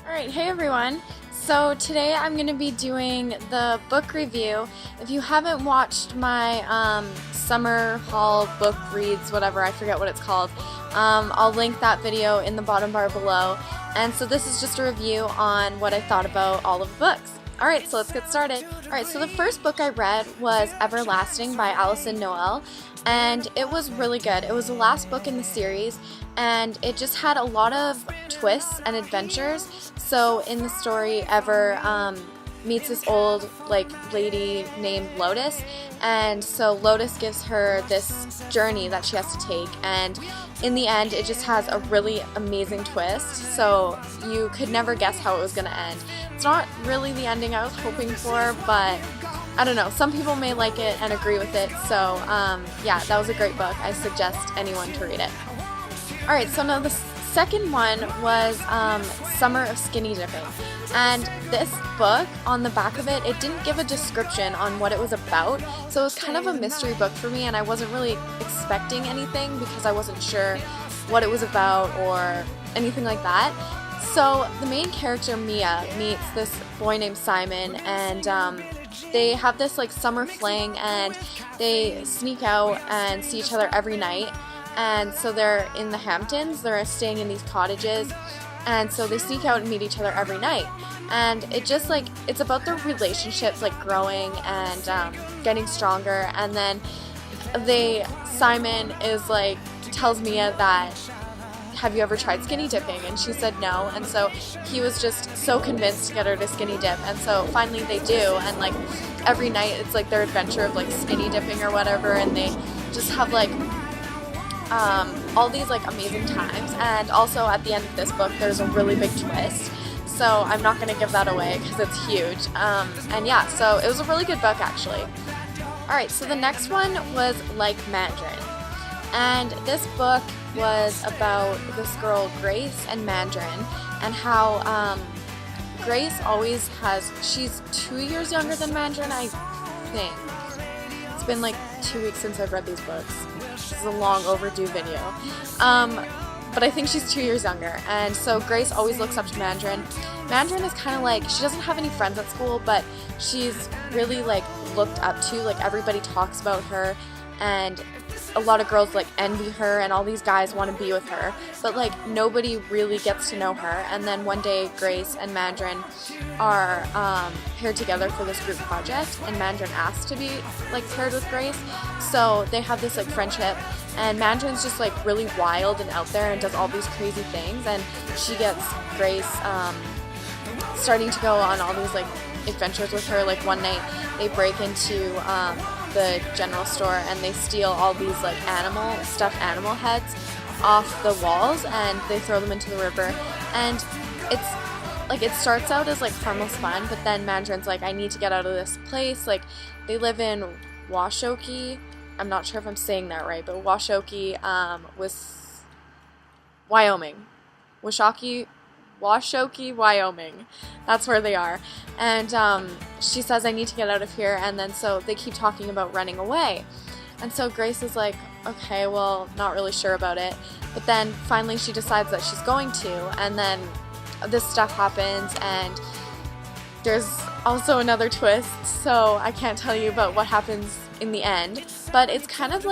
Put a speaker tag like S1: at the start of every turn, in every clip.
S1: Alright, hey everyone. So today I'm going to be doing the book review. If you haven't watched my summer haul book reads, whatever, I forget what it's called, I'll link that video in the bottom bar below. And so this is just a review on what I thought about all of the books. Alright, so let's get started. Alright, so the first book I read was Everlasting by Alyson Noël, and it was really good. It was the last book in the series, and it just had a lot of twists and adventures. So in the story, Ever meets this old lady named Lotus, and so Lotus gives her this journey that she has to take, and in the end it just has a really amazing twist, so you could never guess how it was going to end. It's not really the ending I was hoping for, but I don't know, some people may like it and agree with it, so yeah, that was a great book. I suggest anyone to read it. Alright, so now the second one was Summer of Skinny Dipping, and this book, on the back of it, it didn't give a description on what it was about, so it was kind of a mystery book for me, and I wasn't really expecting anything because I wasn't sure what it was about or anything like that. So the main character, Mia, meets this boy named Simon, and they have this summer fling, and they sneak out and see each other every night. And so they're in the Hamptons, they're staying in these cottages, and so they sneak out and meet each other every night. And it just it's about their relationships growing and getting stronger. And then Simon is tells Mia that, have you ever tried skinny dipping? And she said no, and so he was just so convinced to get her to skinny dip, and so finally they do, and every night it's their adventure of skinny dipping or whatever, and they just have all these amazing times. And also at the end of this book there's a really big twist, so I'm not going to give that away because it's huge. And yeah, so it was a really good book actually. Alright, so the next one was Like Mandarin, and this book was about this girl Grace and Mandarin, and how Grace always she's 2 years younger than Mandarin, I think. It's been 2 weeks since I've read these books. This is a long overdue video. But I think she's 2 years younger, and so Grace always looks up to Mandarin. Mandarin is kind of she doesn't have any friends at school, but she's really looked up to, everybody talks about her, and a lot of girls envy her, and all these guys want to be with her, but nobody really gets to know her. And then one day Grace and Mandarin are paired together for this group project, and Mandarin asks to be paired with Grace, so they have this friendship, and Mandarin's just really wild and out there and does all these crazy things, and she gets Grace starting to go on all these adventures with her. One night they break into the general store, and they steal all these stuffed animal heads off the walls, and they throw them into the river. And it's it starts out as harmless fun, but then Mandarin's I need to get out of this place. They live in Washokie. I'm not sure if I'm saying that right, but Washokie was Wyoming. Washokie, Wyoming. That's where they are. And she says, I need to get out of here, and then so they keep talking about running away. And so Grace is okay, well, not really sure about it. But then finally she decides that she's going to, and then this stuff happens, and there's also another twist, so I can't tell you about what happens in the end. But it's kind of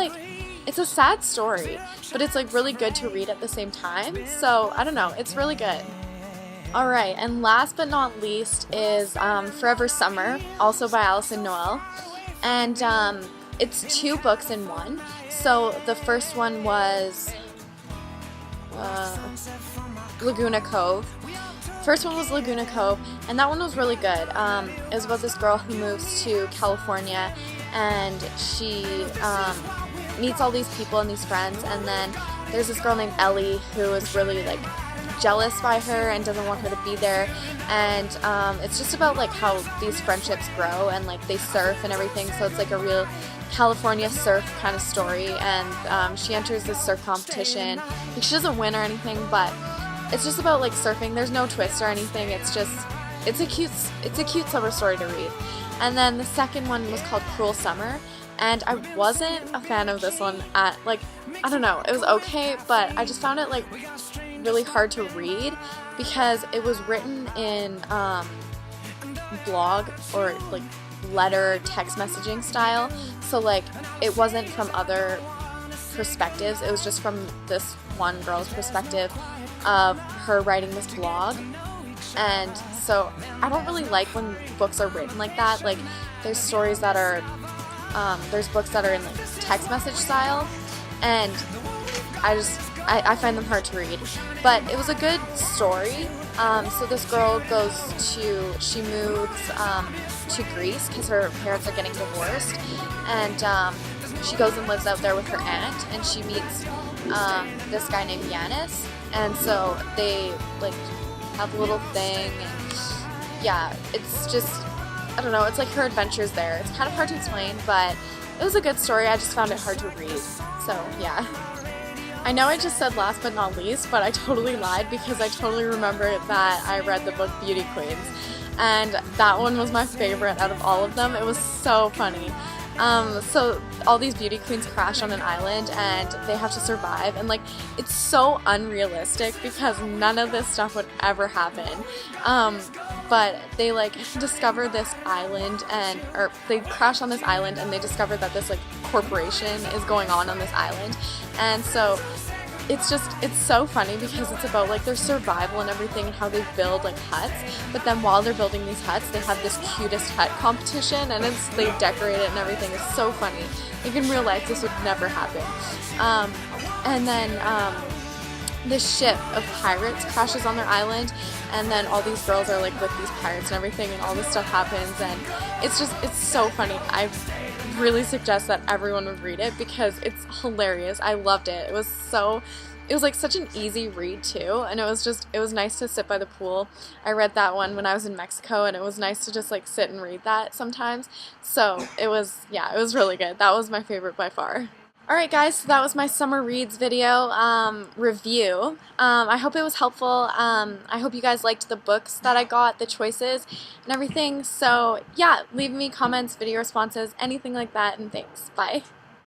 S1: it's a sad story, but it's really good to read at the same time. So I don't know, it's really good. Alright, and last but not least is Forever Summer, also by Alyson Noël, and it's 2 books in one. So the first one was Laguna Cove. First one was Laguna Cove, and that one was really good. It was about this girl who moves to California, and she meets all these people and these friends, and then there's this girl named Ellie who is really jealous by her and doesn't want her to be there, and it's just about how these friendships grow, and they surf and everything, so it's a real California surf kind of story. And she enters this surf competition. She doesn't win or anything, but it's just about surfing. There's no twist or anything. It's a cute summer story to read. And then the second one was called Cruel Summer, and I wasn't a fan of this one. I don't know, it was okay, but I just found it really hard to read because it was written in blog or like letter text messaging style, so like it wasn't from other perspectives, it was just from this one girl's perspective of her writing this blog. And so I don't really like when books are written like that. Like there's stories that are there's books that are in like text message style, and I find them hard to read. But it was a good story. So this girl she moves to Greece because her parents are getting divorced, and she goes and lives out there with her aunt, and she meets this guy named Yanis, and so they like have a little thing, and yeah, it's just, I don't know, it's like her adventures there. It's kind of hard to explain, but it was a good story. I just found it hard to read, so yeah. I know I just said last but not least, but I totally lied because I totally remember that I read the book Beauty Queens, and that one was my favorite out of all of them. It was so funny. So all these beauty queens crash on an island and they have to survive, and like it's so unrealistic because none of this stuff would ever happen. But they like discover this island, or they crash on this island and they discover that this like corporation is going on this island, and so it's so funny because it's about like their survival and everything and how they build like huts, but then while they're building these huts they have this cutest hut competition, and they decorate it and everything. Is so funny. Like in real life this would never happen. And then this ship of pirates crashes on their island, and then all these girls are like with these pirates and everything, and all this stuff happens, and it's so funny. I really suggest that everyone would read it because it's hilarious. I loved it. It was like such an easy read too, and it was nice to sit by the pool. I read that one when I was in Mexico, and it was nice to just like sit and read that sometimes. So it was really good. That was my favorite by far. Alright guys, so that was my summer reads video review. I hope it was helpful. I hope you guys liked the books that I got, the choices and everything. So yeah, leave me comments, video responses, anything like that, and thanks. Bye.